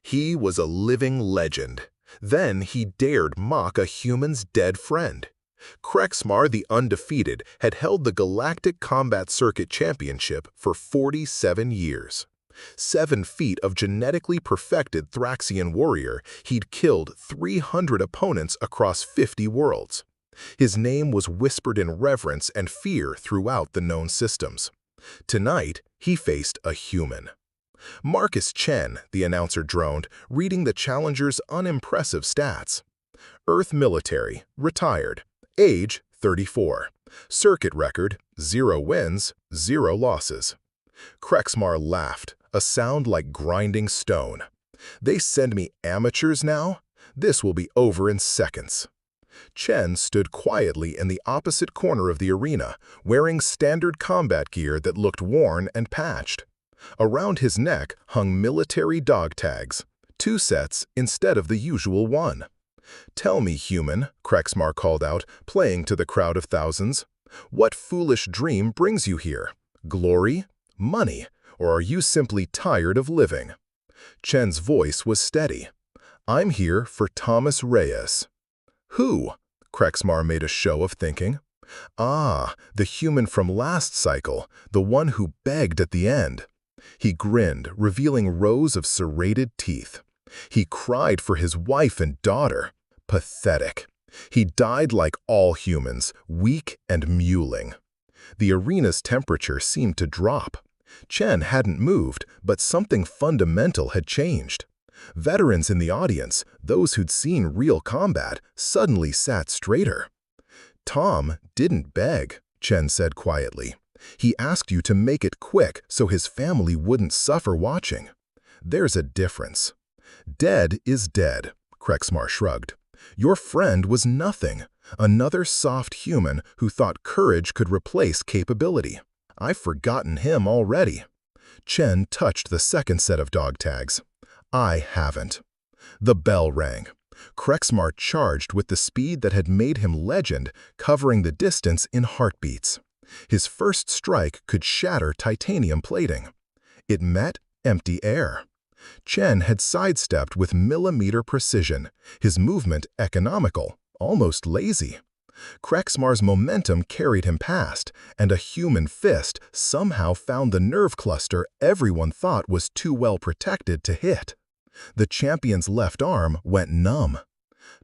He was a living legend. Then he dared mock a human's dead friend. Krexmar the Undefeated had held the Galactic Combat Circuit Championship for 47 years. 7 feet of genetically perfected Thraxian warrior, he'd killed 300 opponents across 50 worlds. His name was whispered in reverence and fear throughout the known systems. Tonight, he faced a human. Marcus Chen, the announcer droned, reading the challenger's unimpressive stats. Earth military, retired. Age, 34. Circuit record, 0 wins, 0 losses. Krexmar laughed, a sound like grinding stone. They send me amateurs now? This will be over in seconds. Chen stood quietly in the opposite corner of the arena, wearing standard combat gear that looked worn and patched. Around his neck hung military dog tags, 2 sets instead of the usual 1. "Tell me, human," Krexmar called out, playing to the crowd of thousands, "what foolish dream brings you here? Glory? Money? Or are you simply tired of living?" Chen's voice was steady. "I'm here for Thomas Reyes." "Who?" Krexmar made a show of thinking. "Ah, the human from last cycle, the one who begged at the end." He grinned, revealing rows of serrated teeth. He cried for his wife and daughter. Pathetic. He died like all humans, weak and mewling. The arena's temperature seemed to drop. Chen hadn't moved, but something fundamental had changed. Veterans in the audience, those who'd seen real combat, suddenly sat straighter. "Tom didn't beg," Chen said quietly. "He asked you to make it quick so his family wouldn't suffer watching. There's a difference." "Dead is dead," Krexmar shrugged. "Your friend was nothing, another soft human who thought courage could replace capability. I've forgotten him already." Chen touched the second set of dog tags. "I haven't." The bell rang. Krexmar charged with the speed that had made him legend, covering the distance in heartbeats. His first strike could shatter titanium plating. It met empty air. Chen had sidestepped with millimeter precision, his movement economical, almost lazy. Krexmar's momentum carried him past, and a human fist somehow found the nerve cluster everyone thought was too well protected to hit. The champion's left arm went numb.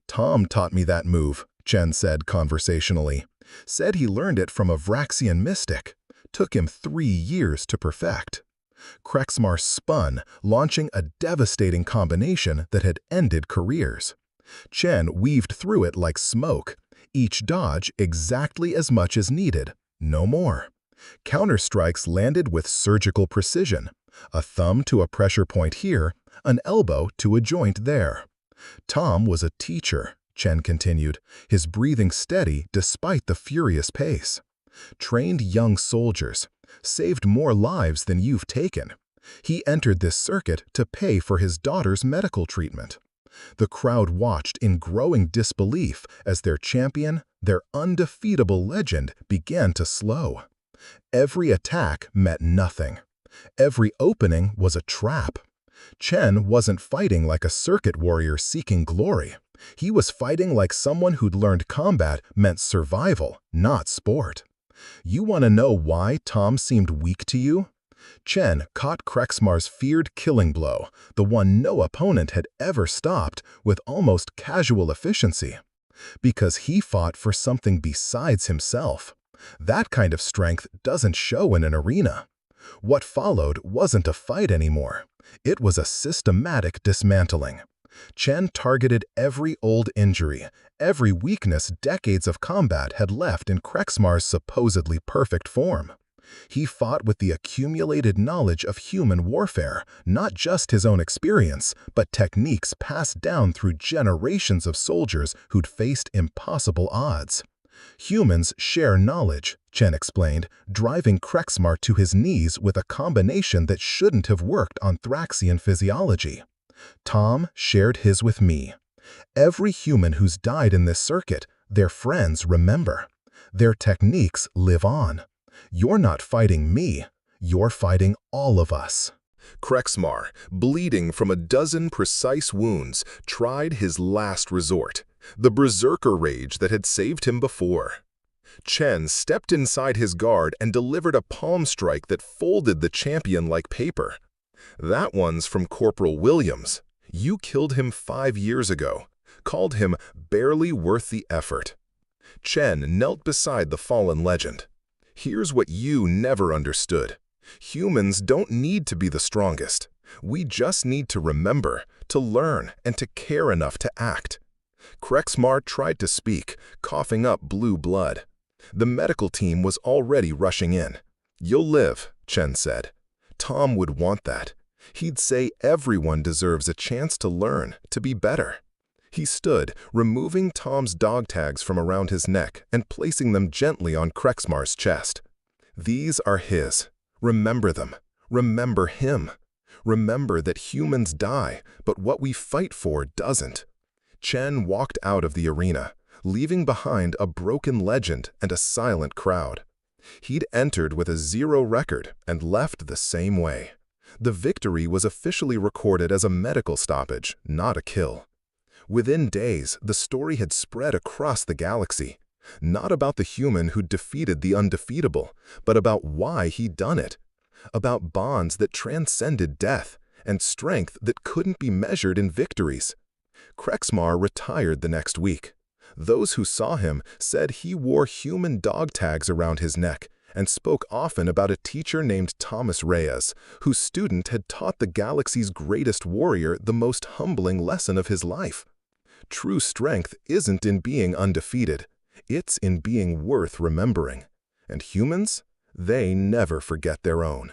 "Tom taught me that move," Chen said conversationally. "Said he learned it from a Vraxian mystic. Took him 3 years to perfect." Krexmar spun, launching a devastating combination that had ended careers. Chen weaved through it like smoke, each dodge exactly as much as needed, no more. Counterstrikes landed with surgical precision, a thumb to a pressure point here, an elbow to a joint there. "Tom was a teacher," Chen continued, his breathing steady despite the furious pace. "Trained young soldiers, saved more lives than you've taken. He entered this circuit to pay for his daughter's medical treatment." The crowd watched in growing disbelief as their champion, their undefeatable legend, began to slow. Every attack meant nothing. Every opening was a trap. Chen wasn't fighting like a circuit warrior seeking glory. He was fighting like someone who'd learned combat meant survival, not sport. "You want to know why Tom seemed weak to you?" Chen caught Krexmar's feared killing blow, the one no opponent had ever stopped, with almost casual efficiency. "Because he fought for something besides himself. That kind of strength doesn't show in an arena." What followed wasn't a fight anymore. It was a systematic dismantling. Chen targeted every old injury, every weakness decades of combat had left in Krexmar's supposedly perfect form. He fought with the accumulated knowledge of human warfare, not just his own experience, but techniques passed down through generations of soldiers who'd faced impossible odds. "Humans share knowledge," Chen explained, driving Krexmar to his knees with a combination that shouldn't have worked on Thraxian physiology. "Tom shared his with me. Every human who's died in this circuit, their friends remember. Their techniques live on. You're not fighting me, you're fighting all of us." Krexmar, bleeding from a dozen precise wounds, tried his last resort, the berserker rage that had saved him before. Chen stepped inside his guard and delivered a palm strike that folded the champion like paper. "That one's from Corporal Williams. You killed him 5 years ago," called him barely worth the effort. Chen knelt beside the fallen legend. "Here's what you never understood. Humans don't need to be the strongest. We just need to remember, to learn, and to care enough to act." Krexmar tried to speak, coughing up blue blood. The medical team was already rushing in. "You'll live," Chen said. Tom would want that. He'd say everyone deserves a chance to learn, to be better. He stood, removing Tom's dog tags from around his neck and placing them gently on Krexmar's chest. "These are his. Remember them. Remember him. Remember that humans die, but what we fight for doesn't." Chen walked out of the arena, leaving behind a broken legend and a silent crowd. He'd entered with a 0 record and left the same way. The victory was officially recorded as a medical stoppage, not a kill. Within days, the story had spread across the galaxy. Not about the human who defeated the undefeatable, but about why he'd done it. About bonds that transcended death, and strength that couldn't be measured in victories. Krexmar retired the next week. Those who saw him said he wore human dog tags around his neck and spoke often about a teacher named Thomas Reyes, whose student had taught the galaxy's greatest warrior the most humbling lesson of his life. True strength isn't in being undefeated. It's in being worth remembering. And humans, they never forget their own.